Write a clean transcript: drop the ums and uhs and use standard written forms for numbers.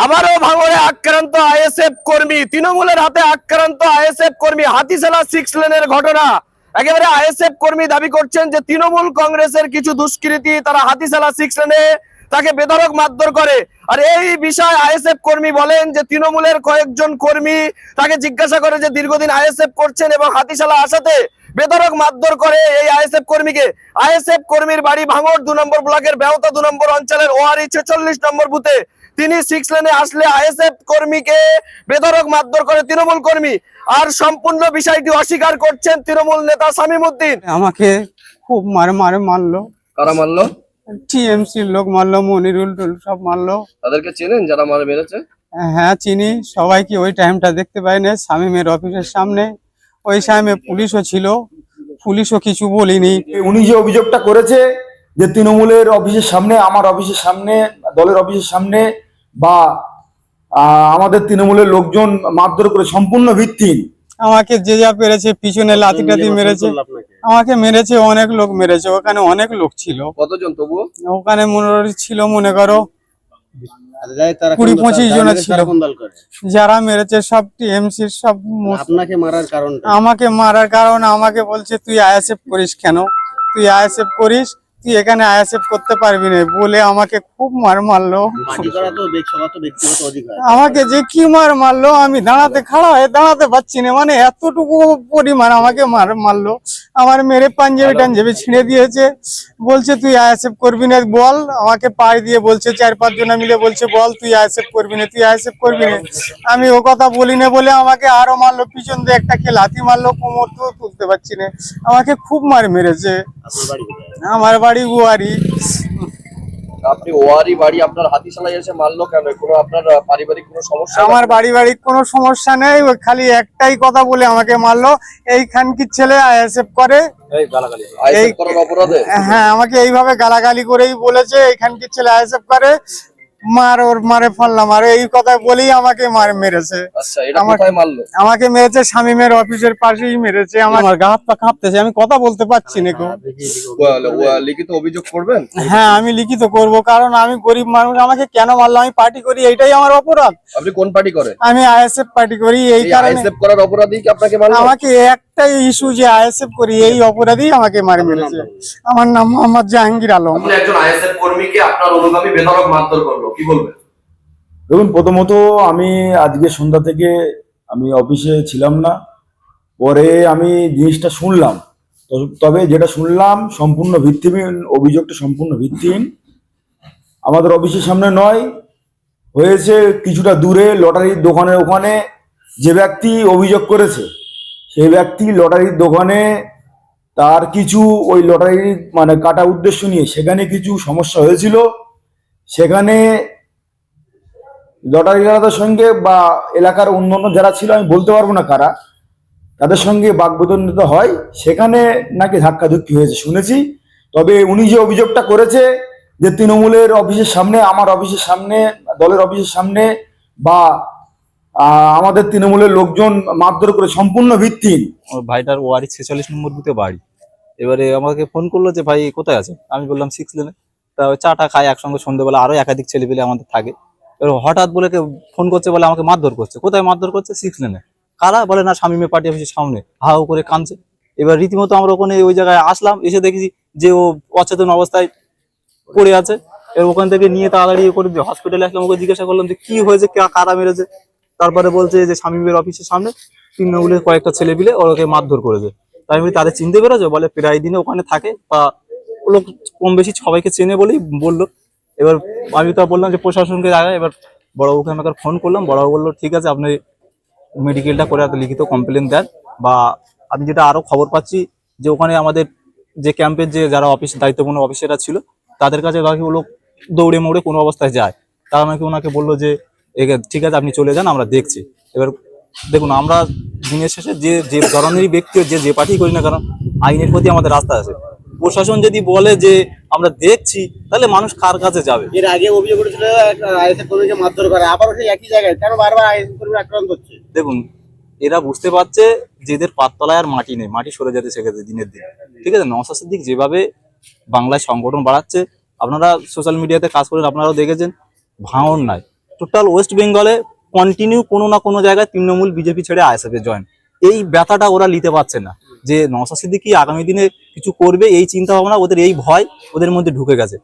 আবারও ভাঙড়ে আক্রান্ত আইএসএফ কর্মী, তৃণমূলের হাতে আক্রান্ত আইএসএফ কর্মী। হাতিশালা 6 লেনের ঘটনা। একেবারে আইএসএফ কর্মী দাবি করছেন যে তৃণমূল কংগ্রেসের কিছু দুষ্কৃতী তারা হাতিশালা 6 লেনে তাকে বেধড়ক মারধর করে। আর এই বিষয়ে আইএসএফ কর্মী বলেন যে তৃণমূলের কয়েকজন কর্মী তাকে জিজ্ঞাসা করে যে দীর্ঘদিন আইএসএফ করছেন এবং হাতিশালা আসাতে বেধড়ক মারধর করে এই আইএসএফ কর্মীকে। আইএসএফ কর্মীর বাড়ি ভাঙড় 2 নম্বর ব্লকের বেওতা 2 নম্বর অঞ্চলের ওয়ারি 46 নম্বর বুথে। তিনি 6 লেনে আসলে আইএসএফ কর্মীকে বেধড়ক মারধর করে তৃণমূল কর্মী। আর সম্পূর্ণ বিষয়টি অস্বীকার করছেন তৃণমূল নেতা শামীম উদ্দিন। আমাকে খুব মারলো। কারা মারলো? টিএমসির লোক মারলো, মনিরুল টুল সব মারলো। তাদেরকে চেনেন যারা মেরেছে? হ্যাঁ চিনি সবাইকে। ওই টাইমটা দেখতে পাইনি শামীমের অফিসের সামনে। ওই টাইমে পুলিশও ছিল, পুলিশও কিছু বলিনি। উনি যে অভিযোগটা করেছে যে তৃণমূলের অফিসের সামনে, আমার অফিসের সামনে, দলের অফিসের সামনে বা আমাদের তৃণমূলের লোকজন মারধর করে, সম্পূর্ণ ভিত্তিহীন। আমাকে যে যা পেরেছে পিছনে লাঠি টাঠি মেরেছে, আমাকে মেরেছে, অনেক লোক মেরেছে। ওখানে অনেক লোক ছিল। কতজন তবু? ওখানে ছিল মনে করো 20-25 জন ছিল। যারা মেরেছে সব টিএমসির সব। আপনাকে মারার কারণ? আমাকে মারার কারণ আমাকে বলছে তুই আইএসএফ করিস কেন, তুই আইএসএফ করিস, তুই এখানে আইএসএফ করতে পারবি না বলে আমাকে খুব মারলো। আমাকে যে কি মারলো, আমি দাঁড়াতে পারছি না। মানে এতটুকু পরিমাণ আমাকে মারলো। আমার মেরে পাঞ্জাবি ছিঁড়ে দিয়েছে। বলছে তুই আইএসএফ করবি না বল। আমাকে পায়ে দিয়ে বলছে 4-5 জন মিলে বলছে বল তুই আইএসএফ করবি না, তুই আইএসএফ করবি না। আমি ও কথা বলি না বলে আমাকে আরো মারলো। পিছন দিয়ে একটা লাথি মারলো, কোমর তো তুলতে পারছি না। আমাকে খুব মেরেছে। আমার বাড়ি ওয়ারি। আপনি ওয়ারি বাড়ি, আপনার হাতিশালায় এসে মারলো কেন? কোনো আপনার পারিবারিক কোনো সমস্যা? আমার পারিবারিক কোনো সমস্যা নেই, ওই খালি একটাই কথা বলে আমাকে মারলো, এইখানকার ছেলে আইএসএফ করে। আইএসএফ করার অপরাধে? হ্যাঁ, আমাকে এইভাবে গালাগালি করেই বলেছে এইখানকার ছেলে আইএসএফ করে, মারে ফেললাম। আর এই কথা বলেই আমাকে মেরেছে। আচ্ছা, এটা কোথায় মারলো? আমাকে মেরেছে শামীমের অফিসের পাশেই মেরেছে। আমার গা হাত পা কাঁপতেছে, আমি কথা বলতে পারছি না। লিখিত অভিযোগ করবেন? হ্যাঁ, আমি লিখিত করব, কারণ আমি গরিব মানুষ। আমাকে কেন মারলো? আমি পার্টি করি, এইটাই আমার অপরাধ। আপনি কোন পার্টি করেন? আমি আইএসএফ পার্টি করি। এই কারণে আইএসএফ করার অপরাধী কি আপনাকে মারলো? আমাকে একটাই ইস্যু যে আইএসএফ করি, এই অপরাধী আমাকে মেরেছে। আমার নাম মোহাম্মদ জাহাঙ্গীর আলম। আপনি একজন আইএসএফ কর্মীকে আপনার অনুগামী বেধড়ক মারধর করলো, কি বলবেন? দেখুন, প্রথমত আমি আজকে সন্ধ্যা থেকে আমি অফিসে ছিলাম না। পরে আমি জিনিসটা শুনলাম। তবে যেটা শুনলাম সম্পূর্ণ ভিত্তিহীন, অভিযোগটা সম্পূর্ণ ভিত্তিহীন। আমাদের অফিসের সামনে নয়, হয়েছে কিছুটা দূরে লটারির দোকানের ওখানে। যে ব্যক্তি অভিযোগ করেছে সেই ব্যক্তি লটারির দোকানে তার কিছু ওই লটারির কাটা উদ্দেশ্য নিয়ে সেখানে কিছু সমস্যা হয়েছিল। সেখানে লটারিদারদের সঙ্গে বা এলাকার অন্যান্য যারা ছিল, আমি বলতে পারবো না কারা, তাদের সঙ্গে বাকবিতণ্ডা হয়। সেখানে নাকি ধাক্কাধুক্কি হয়েছে শুনেছি। তবে উনি যে অভিযোগটা করেছে যে তৃণমূলের অফিসের সামনে, আমার অফিসের সামনে, দলের অফিসের সামনে বা আমাদের তৃণমূলের লোকজন মারধর করে, সম্পূর্ণ ভিত্তিহীন। আমার ভাইটার ওয়ারি 46 নম্বর বুথে বাড়ি। এবারে আমাকে ফোন করলো যে ভাই কোথায় আছে। আমি বললাম 6 লেনে। তা চাটা খাই একসঙ্গে, সন্ধ্যেবেলা আরো একাধিক ছেলে পেলে আমাদের থাকে। এবার হঠাৎ বলে ফোন করছে, বলে আমাকে মারধর করছে। কোথায় মারধর করছে? 6 লেনে। কারা? বলে না, শামীমের পার্টি অফিসের সামনে। হাউ করে কাঁদছে। এবার রীতিমতো আমরা ওখানে ওই জায়গায় আসলাম। এসে দেখি যে ও অচেতন অবস্থায় পড়ে আছে। এবার ওখান থেকে নিয়ে তাড়াতাড়ি করে হসপিটালে আসলাম। ওকে জিজ্ঞাসা করলাম যে কি হয়েছে, কারা মেরেছে। তারপরে বলছে যে শামীমের অফিসের সামনে তৃণমূলের কয়েকটা ছেলে মিলে ওকে মারধর করেছে। তাই আমি তাদের চিনতে পেরেছো? বলে প্রায় দিনে ওখানে থাকে, তা লোক কম বেশি সবাইকে চেনে বলেই বললো। এবার আমি তো বললাম যে প্রশাসনকে জায়গায়। এবার বড়বাবুকে আমাকে ফোন করলাম। বড়বাবু বললো ঠিক আছে, আপনি মেডিকেলটা করে লিখিত কমপ্লেন দেন। বা আমি যেটা আরো খবর পাচ্ছি যে ওখানে আমাদের যে ক্যাম্পের যে যারা দায়িত্বপূর্ণ অফিসাররা ছিল, তাদের কাছে বাকি লোক দৌড়ে মৌড়ে কোনো অবস্থায় যায়। তারা নাকি ওনাকে বললো যে ঠিক আছে আপনি চলে যান, আমরা দেখছি। এবার দেখুন, আমরা দিনের শেষে যে ধরনেরই ব্যক্তি, যে পার্টি করি না, কারণ আইনের প্রতি আমাদের রাস্তা আছে। প্রশাসন যদি বলে যে আমরা দেখছি, তাহলে মানুষ কার কাছে যাবে? এর আগে অভিযোগ করেছিল আইএসএফ কর্মীকে মারধর করে, আবারও সেই একই জায়গায় কেন বারবার আইএসএফ কর্মী আক্রান্ত হচ্ছে? দেখুন, এরা বুঝতে পারছে যে এদের পাততলায় আর মাটি নেই, মাটি সরে যাতে সেক্ষেত্রে দিনের দিন। ঠিক আছে, নওশাদ সিদ্দিক যেভাবে বাংলায় সংগঠন বাড়াচ্ছে, আপনারা সোশ্যাল মিডিয়াতে কাজ করেন, আপনারাও দেখেছেন। ভাঙড় নাই, টোটাল ওয়েস্ট বেঙ্গলে কন্টিনিউ কোনো না কোনো জায়গায় তৃণমূল বিজেপি ছেড়ে আইএসএফ এ জয়েন। এই ব্যথাটা ওরা নিতে পারছে না যে নওশাদ সিদ্দিকী আগামী দিনে কিছু করবে, এই চিন্তা ভাবনা ওদের, এই ভয় ওদের মধ্যে ঢুকে গেছে।